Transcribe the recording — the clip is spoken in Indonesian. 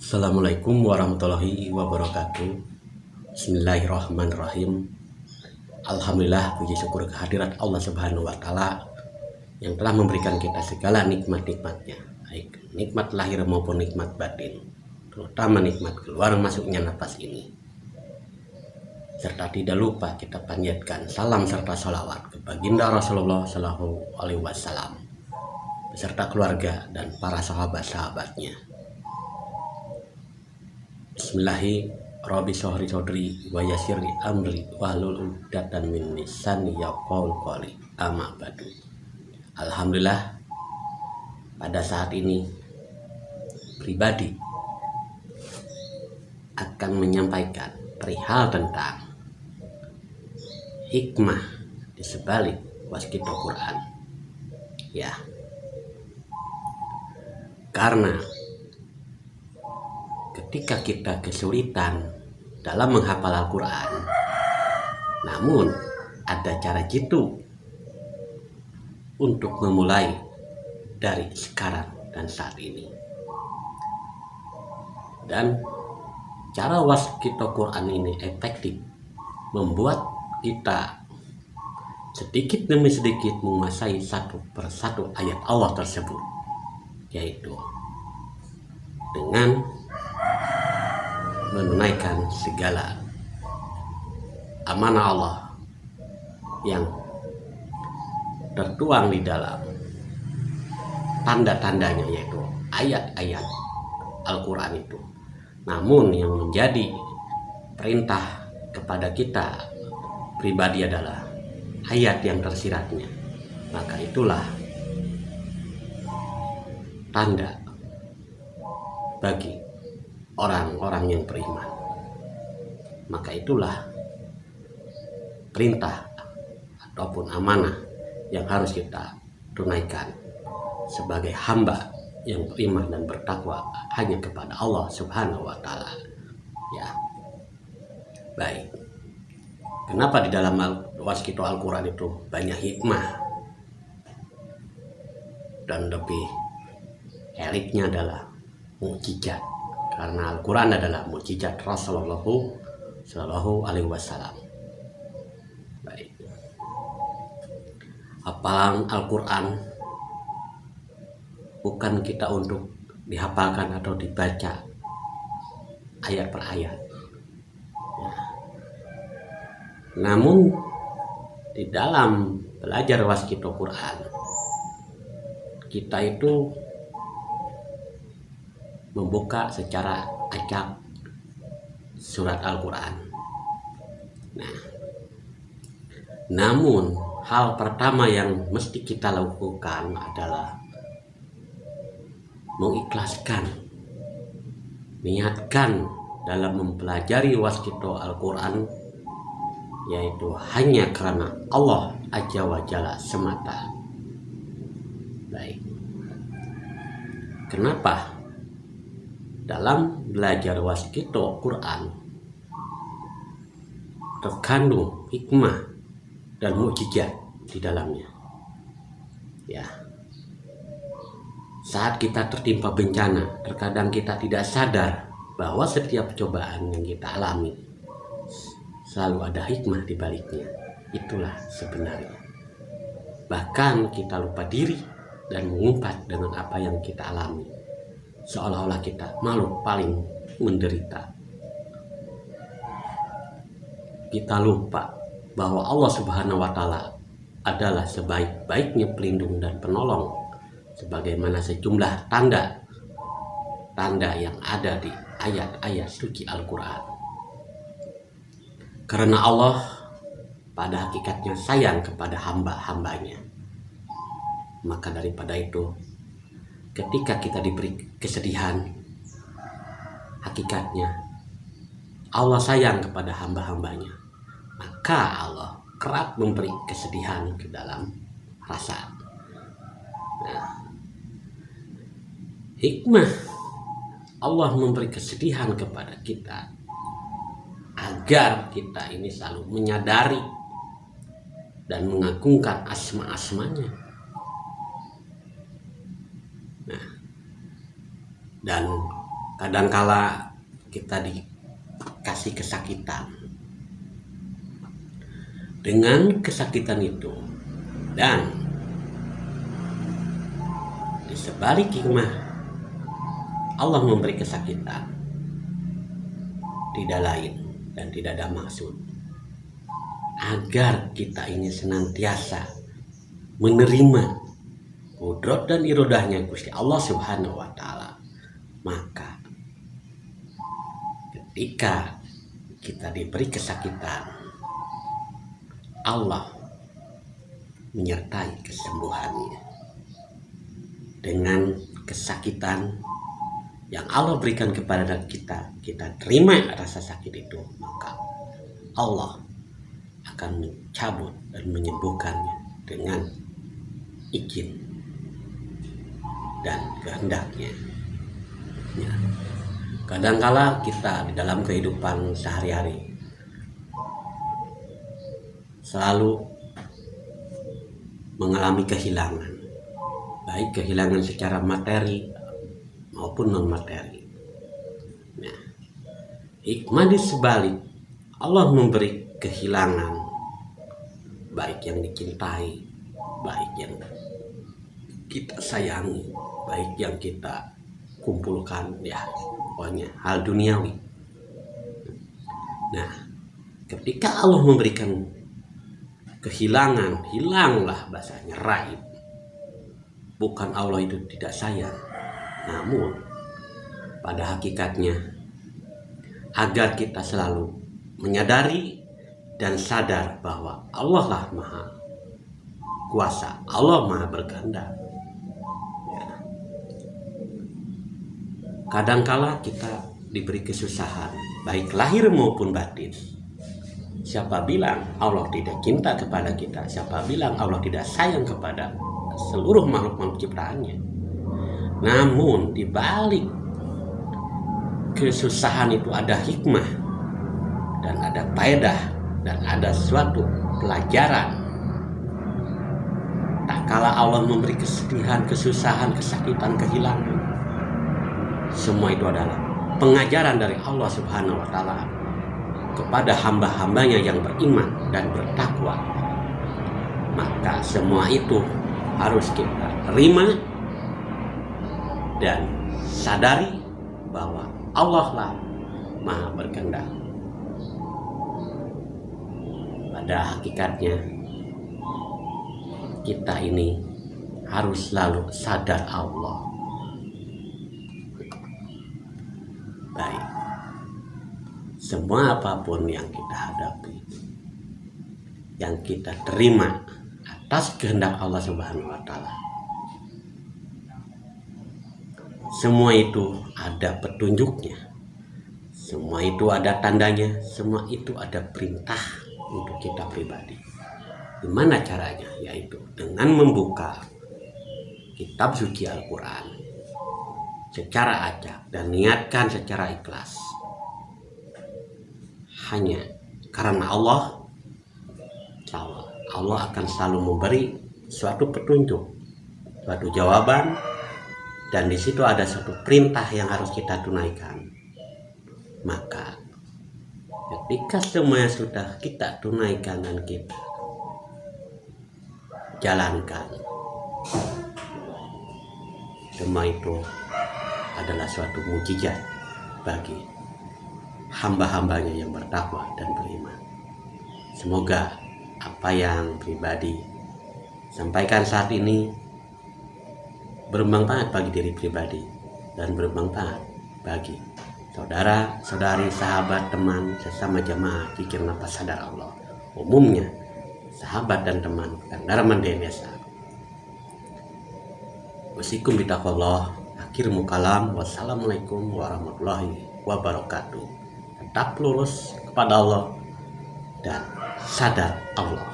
Assalamualaikum warahmatullahi wabarakatuh. Bismillahirrahmanirrahim. Alhamdulillah, puji syukur kehadirat Allah Subhanahu wa Ta'ala yang telah memberikan kita segala nikmat-nikmatnya, baik nikmat lahir maupun nikmat batin, terutama nikmat keluar masuknya nafas ini. Serta tidak lupa kita panjatkan salam serta salawat ke baginda Rasulullah Shallallahu Alaihi Wasallam beserta keluarga dan para sahabat-sahabatnya. Bismillahirrahmanirrahim. Rabbi sholli sadri wa yassirli amri wahlul 'uqdatam min lisani yafqahu qawli. Amma ba'du. Alhamdulillah, pada saat ini pribadi akan menyampaikan perihal tentang hikmah di sebalik waskita Quran. Ya. Karena ketika kita kesulitan dalam menghafal Al-Quran, namun ada cara jitu untuk memulai dari sekarang dan saat ini. Dan cara waskita Quran ini efektif membuat kita sedikit demi sedikit menguasai satu persatu ayat Allah tersebut, yaitu dengan menunaikan segala amanah Allah yang tertuang di dalam tanda-tandanya, yaitu ayat-ayat Al-Quran itu. Namun yang menjadi perintah kepada kita pribadi adalah ayat yang tersiratnya. Maka itulah tanda bagi orang-orang yang beriman. Maka itulah perintah ataupun amanah yang harus kita tunaikan sebagai hamba yang beriman dan bertakwa hanya kepada Allah Subhanahu wa Ta'ala. Ya. Baik. Kenapa di dalam waskita Al-Quran itu banyak hikmah dan lebih eliknya adalah mukjizat? Karena Al-Quran adalah mukjizat Rasulullah Shallallahu Alaihi Wasallam. Baik. Hafalan Al-Quran bukan kita untuk dihafalkan atau dibaca ayat per ayat. Ya. Namun di dalam belajar waskita Quran, kita itu membuka secara acak surat Al-Quran. Nah, namun hal pertama yang mesti kita lakukan adalah mengikhlaskan, niatkan dalam mempelajari waskita Al-Quran, yaitu hanya karena Allah Azza wa Jalla semata. Baik. Kenapa? Dalam belajar waskita Quran terkandung hikmah dan mukjizat di dalamnya. Ya. Saat kita tertimpa bencana, terkadang kita tidak sadar bahwa setiap cobaan yang kita alami selalu ada hikmah di baliknya. Itulah sebenarnya. Bahkan kita lupa diri dan mengumpat dengan apa yang kita alami, seolah-olah kita makhluk paling menderita. Kita lupa bahwa Allah Subhanahu wa Ta'ala adalah sebaik-baiknya pelindung dan penolong, sebagaimana sejumlah tanda yang ada di ayat-ayat suci Al-Quran. Karena Allah pada hakikatnya sayang kepada hamba-hambanya, maka daripada itu ketika kita diberi kesedihan, hakikatnya Allah sayang kepada hamba-hambanya, maka Allah kerap memberi kesedihan ke dalam rasa. Nah, hikmah Allah memberi kesedihan kepada kita agar kita ini selalu menyadari dan mengagungkan asma-asmanya. Nah, dan kadangkala kita dikasih kesakitan. Dengan kesakitan itu dan di sebalik hikmah Allah memberi kesakitan, tidak lain dan tidak ada maksud agar kita ini senantiasa menerima qudrat dan irodahnya Gusti Allah Subhanahu wa Ta'ala. Maka ketika kita diberi kesakitan, Allah menyertai kesembuhannya. Dengan kesakitan yang Allah berikan kepada kita, kita terima rasa sakit itu, maka Allah akan mencabut dan menyembuhkannya dengan izin dan kehendaknya. Ya. Kadangkala kita di dalam kehidupan sehari-hari selalu mengalami kehilangan, baik kehilangan secara materi maupun non materi. Nah, hikmah di sebalik Allah memberi kehilangan, baik yang dicintai, baik yang kita sayangi, baik yang kita kumpulkan, ya pokoknya hal duniawi. Nah, ketika Allah memberikan kehilangan, hilanglah bahasanya raib. Bukan Allah itu tidak sayang, namun pada hakikatnya agar kita selalu menyadari dan sadar bahwa Allah lah maha kuasa, Allah maha berkehendak. Ya. Kadangkala kita diberi kesusahan, baik lahir maupun batin. Siapa bilang Allah tidak cinta kepada kita? Siapa bilang Allah tidak sayang kepada seluruh makhluk-makhluk ciptaannya? Namun di balik kesusahan itu ada hikmah dan ada faedah dan ada suatu pelajaran. Tak kala Allah memberi kesedihan, kesusahan, kesakitan, kehilangan, semua itu adalah pengajaran dari Allah Subhanahu wa Ta'ala kepada hamba-hambanya yang beriman dan bertakwa. Maka semua itu harus kita terima dan sadari bahwa Allah lah maha berkehendak. Pada hakikatnya kita ini harus selalu sadar Allah. Baik, semua apapun yang kita hadapi, yang kita terima atas kehendak Allah Subhanahu wa Ta'ala, semua itu ada petunjuknya, semua itu ada tandanya, semua itu ada perintah untuk kita pribadi. Gimana caranya? Yaitu dengan membuka kitab suci Al-Quran secara acak dan niatkan secara ikhlas, hanya karena Allah akan selalu memberi suatu petunjuk, suatu jawaban, dan di situ ada suatu perintah yang harus kita tunaikan. Maka ketika semuanya sudah kita tunaikan dan kita jalankan, semua itu adalah suatu mukjizat bagi hamba-hambanya yang bertakwa dan beriman. Semoga apa yang pribadi sampaikan saat ini bermanfaat bagi diri pribadi dan bermanfaat bagi saudara, saudari, sahabat, teman, sesama jamaah zikir nafas sadar Allah. Umumnya sahabat dan teman Darman Desa. Wasikum bitaqwallah. Akhir mukalam. Wassalamualaikum warahmatullahi wabarakatuh. Tetap lurus kepada Allah dan sadar Allah.